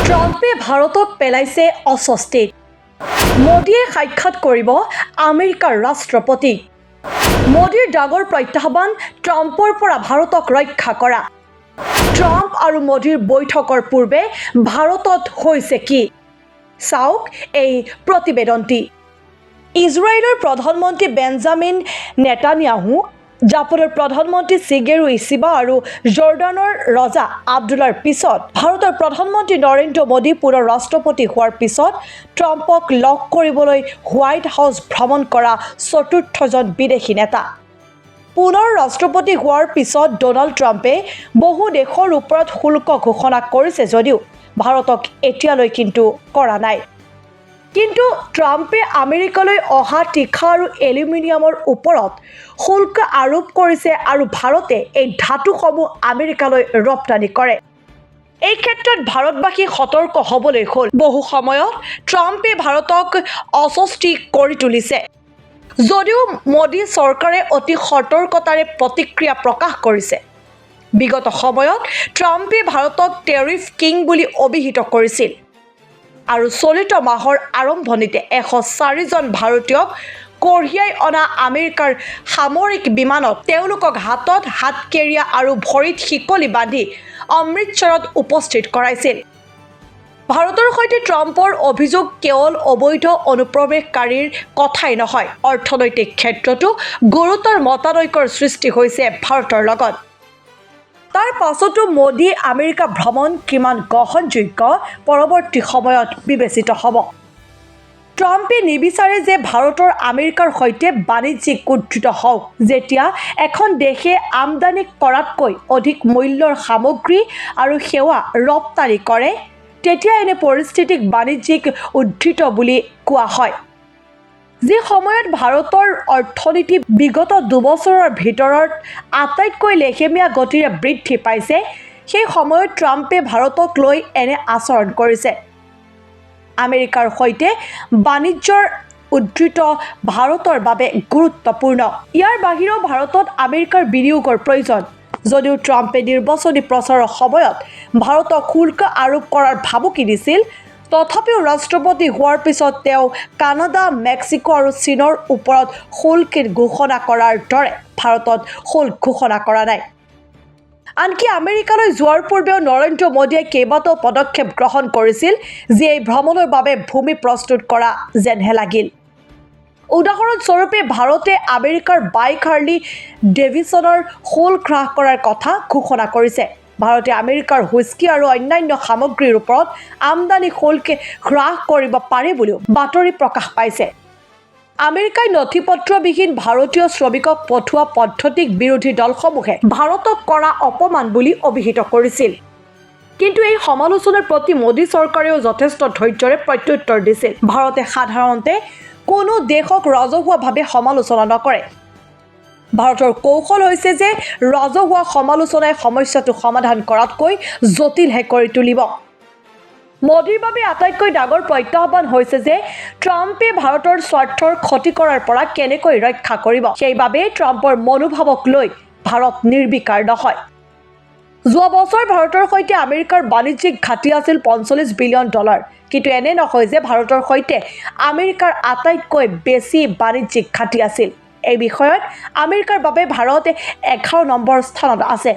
ট্ৰাম্পে ভাৰতক পেলাইছে অস্বস্তিত। মোদীয়ে সাক্ষাৎ কৰিব আমেৰিকাৰ ৰাষ্ট্ৰপতিক। মোদীৰ ডাঙৰ প্ৰত্যাহ্বান ট্ৰাম্পৰ পৰা ভাৰতক ৰক্ষা কৰা। ট্ৰাম্প আৰু মোদীৰ বৈঠকৰ পূৰ্বে ভাৰতত হৈছে কি? চাওক এই প্ৰতিবেদনটি। ইজৰাইলৰ প্ৰধানমন্ত্ৰী বেঞ্জামিন নেতানিয়াহু, জাপানৰ প্ৰধানমন্ত্ৰী শিগেৰু ইচিবা আৰু জৰ্ডানৰ ৰজা আব্দুল্লাৰ পিছত ভাৰতৰ প্ৰধানমন্ত্ৰী নৰেন্দ্ৰ মোদী পুনৰ ৰাষ্ট্ৰপতি হোৱাৰ পিছত ট্ৰাম্পক লগ কৰিবলৈ হোৱাইট হাউচ ভ্ৰমণ কৰা চতুৰ্থজন বিদেশী নেতা। পুনৰ ৰাষ্ট্ৰপতি হোৱাৰ পিছত ডনাল্ড ট্ৰাম্পে বহু দেশৰ ওপৰত শুল্ক ঘোষণা কৰিছে যদিও ভাৰতক এতিয়ালৈ কিন্তু কৰা নাই। কিন্তু ট্ৰাম্পে আমেৰিকালৈ অহা তীখা আৰু এলুমিনিয়ামৰ ওপৰত শুল্ক আৰোপ কৰিছে আৰু ভাৰতে এই ধাতুসমূহ আমেৰিকালৈ ৰপ্তানি কৰে। এই ক্ষেত্ৰত ভাৰতবাসী সতৰ্ক হ'বলৈ হ'ল। বহু সময়ত ট্ৰাম্পে ভাৰতক অস্বস্তি কৰি তুলিছে যদিও মোদী চৰকাৰে অতি সতৰ্কতাৰে প্ৰতিক্ৰিয়া প্ৰকাশ কৰিছে। বিগত সময়ত ট্ৰাম্পে ভাৰতক টেৰিফ কিং বুলি অভিহিত কৰিছিল আৰু চলিত মাহৰ আৰম্ভণিতে 104জন ভাৰতীয়ক কঢ়িয়াই অনা আমেৰিকাৰ সামৰিক বিমানত তেওঁলোকক হাতত হাতকেৰিয়া আৰু ভৰিত শিকলি বান্ধি অমৃতসৰত উপস্থিত কৰাইছিল। ভাৰতৰ সৈতে ট্ৰাম্পৰ অভিযোগ কেৱল অবৈধ অনুপ্ৰৱেশকাৰীৰ কথাই নহয়, অৰ্থনৈতিক ক্ষেত্ৰতো গুৰুতৰ মতানৈক্যৰ সৃষ্টি হৈছে ভাৰতৰ লগত। তাৰ পাছতো মোদী আমেৰিকা ভ্ৰমণ কিমান গ্ৰহণযোগ্য পৰৱৰ্তী সময়ত বিবেচিত হ'ব। ট্ৰাম্পে নিবিচাৰে যে ভাৰতৰ আমেৰিকাৰ সৈতে বাণিজ্যিক উদ্ধৃত হওক। যেতিয়া এখন দেশে আমদানি কৰাতকৈ অধিক মূল্যৰ সামগ্ৰী আৰু সেৱা ৰপ্তানি কৰে তেতিয়া এনে পৰিস্থিতিক বাণিজ্যিক উদ্ধৃত বুলি কোৱা হয়। যি সময়ত ভাৰতৰ অৰ্থনীতি বিগত দুবছৰৰ ভিতৰত আটাইতকৈ লেহেমীয়া গতিৰে বৃদ্ধি পাইছে, সেই সময়ত ট্ৰাম্পে ভাৰতক লৈ এনে আচৰণ কৰিছে। আমেৰিকাৰ সৈতে বাণিজ্যৰ উদ্ধৃত ভাৰতৰ বাবে গুৰুত্বপূৰ্ণ। ইয়াৰ বাহিৰেও ভাৰতত আমেৰিকাৰ বিনিয়োগৰ প্ৰয়োজন। যদিও ট্ৰাম্পে নিৰ্বাচনী প্ৰচাৰৰ সময়ত ভাৰতক শুল্ক আৰোপ কৰাৰ ভাবুকি দিছিল, তথাপিও ৰাষ্ট্ৰপতি হোৱাৰ পিছত তেওঁ কানাডা, মেক্সিকো আৰু চীনৰ ওপৰত শুল্ক ঘোষণা কৰাৰ দৰে ভাৰতত শুল্ক ঘোষণা কৰা নাই। আনকি আমেৰিকালৈ যোৱাৰ পূৰ্বেও নৰেন্দ্ৰ মোদীয়ে কেইবাটাও পদক্ষেপ গ্ৰহণ কৰিছিল যি এই ভ্ৰমণৰ বাবে ভূমি প্ৰস্তুত কৰা যেনহে লাগিল। উদাহৰণস্বৰূপে ভাৰতে আমেৰিকাৰ বাইক হাৰ্লি ডেভিডছনৰ শুল্ক হ্ৰাস কৰাৰ কথা ঘোষণা কৰিছে। ভাৰতে আমেৰিকাৰ হুইস্কি আৰু অন্যান্য সামগ্ৰীৰ ওপৰত আমদানি শুল্ক হ্ৰাস কৰিব পাৰে বুলিও বাতৰি প্ৰকাশ পাইছে। আমেৰিকাই নথিপত্ৰবিহীন ভাৰতীয় শ্ৰমিকক পঠোৱা পদ্ধতিক বিৰোধী দলসমূহে ভাৰতক কৰা অপমান বুলি অভিহিত কৰিছিল। কিন্তু এই সমালোচনাৰ প্ৰতি মোদী চৰকাৰেও যথেষ্ট ধৈৰ্যৰে প্ৰত্যুত্তৰ দিছিল। ভাৰতে সাধাৰণতে কোনো দেশক ৰাজহুৱাভাৱে সমালোচনা নকৰে। ভাৰতৰ কৌশল হৈছে যে ৰাজহুৱা সমালোচনাই সমস্যাটো সমাধান কৰাতকৈ জটিলহে কৰি তুলিব। মোদীৰ বাবে আটাইতকৈ ডাঙৰ প্ৰত্যাহ্বান হৈছে যে ট্ৰাম্পে ভাৰতৰ স্বাৰ্থৰ ক্ষতি কৰাৰ পৰা কেনেকৈ ৰক্ষা কৰিব। সেইবাবে ট্ৰাম্পৰ মনোভাৱক লৈ ভাৰত নিৰ্বিকাৰ নহয়। যোৱা বছৰ ভাৰতৰ সৈতে আমেৰিকাৰ বাণিজ্যিক ঘাটি আছিল $45 বিলিয়ন। কিন্তু এনে নহয় যে ভাৰতৰ সৈতে আমেৰিকাৰ আটাইতকৈ বেছি বাণিজ্যিক ঘাটি আছিল। এই বিষয়ত আমেৰিকাৰ বাবে ভাৰত 11 নম্বৰ স্থানত আছে।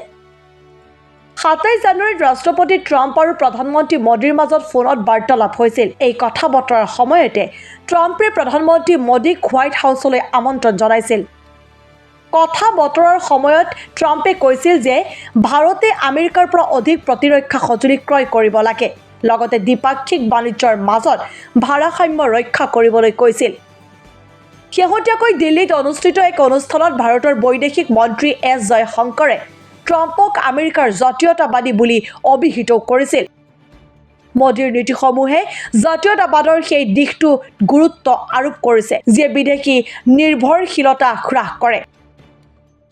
27 জানুৱাৰীত ৰাষ্ট্ৰপতি ট্ৰাম্প আৰু প্ৰধানমন্ত্ৰী মোদীৰ মাজত ফোনত বাৰ্তালাপ হৈছিল। এই কথা বতৰাৰ সময়তে ট্ৰাম্পে প্ৰধানমন্ত্ৰী মোদীক হোৱাইট হাউচলৈ আমন্ত্ৰণ জনাইছিল। কথা বতৰাৰ সময়ত ট্ৰাম্পে কৈছিল যে ভাৰতে আমেৰিকাৰ পৰা অধিক প্ৰতিৰক্ষা সঁজুলি ক্ৰয় কৰিব লাগে, লগতে দ্বিপাক্ষিক বাণিজ্যৰ মাজত ভাৰসাম্য ৰক্ষা কৰিবলৈ কৈছিল। শেহতীয়াকৈ দিল্লীত অনুষ্ঠিত এক অনুষ্ঠানত ভাৰতৰ বৈদেশিক মন্ত্ৰী এছ জয়শংকৰে ট্ৰাম্পক আমেৰিকাৰ জাতীয়তাবাদী বুলি অভিহিত কৰিছিল। মোদীৰ নীতিসমূহে জাতীয়তাবাদৰ সেই দিশটো গুৰুত্ব আৰোপ কৰিছে যিয়ে বিদেশী নিৰ্ভৰশীলতা হ্ৰাস কৰে।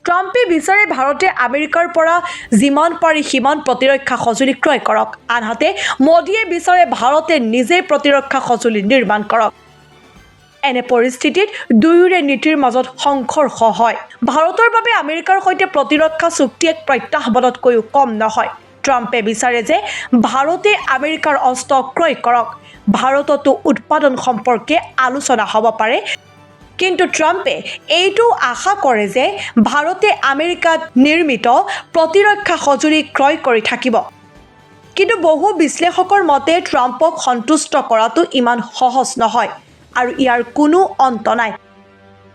ট্ৰাম্পে বিচাৰে ভাৰতে আমেৰিকাৰ পৰা যিমান পাৰি সিমান প্ৰতিৰক্ষা সঁজুলি ক্ৰয় কৰক, আনহাতে মোদীয়ে বিচাৰে ভাৰতে নিজেই প্ৰতিৰক্ষা সঁজুলি নিৰ্মাণ কৰক। এনে পৰিস্থিতিত দুয়োৰে নীতিৰ মাজত সংঘৰ্ষ হয়। ভাৰতৰ বাবে আমেৰিকাৰ সৈতে প্ৰতিৰক্ষা চুক্তি এক প্ৰত্যাহ্বানতকৈও কম নহয়। ট্ৰাম্পে বিচাৰে যে ভাৰতে আমেৰিকাৰ অস্ত্ৰ ক্ৰয় কৰক, ভাৰততো উৎপাদন সম্পৰ্কে আলোচনা হ'ব পাৰে। কিন্তু ট্ৰাম্পে এইটো আশা কৰে যে ভাৰতে আমেৰিকাত নিৰ্মিত প্ৰতিৰক্ষা সঁজুলি ক্ৰয় কৰি থাকিব। কিন্তু বহু বিশ্লেষকৰ মতে ট্ৰাম্পক সন্তুষ্ট কৰাটো ইমান সহজ নহয় আৰু ইয়াৰ কোনো অন্ত নাই।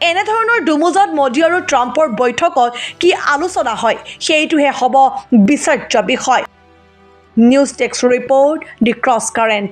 এনেধৰণৰ দুমোজত মোদী আৰু ট্ৰাম্পৰ বৈঠকত কি আলোচনা হয় সেইটোহে হ'ব বিচাৰ্য বিষয়। নিউজ ডেস্ক ৰিপৰ্ট, দি ক্ৰছ কাৰেণ্ট।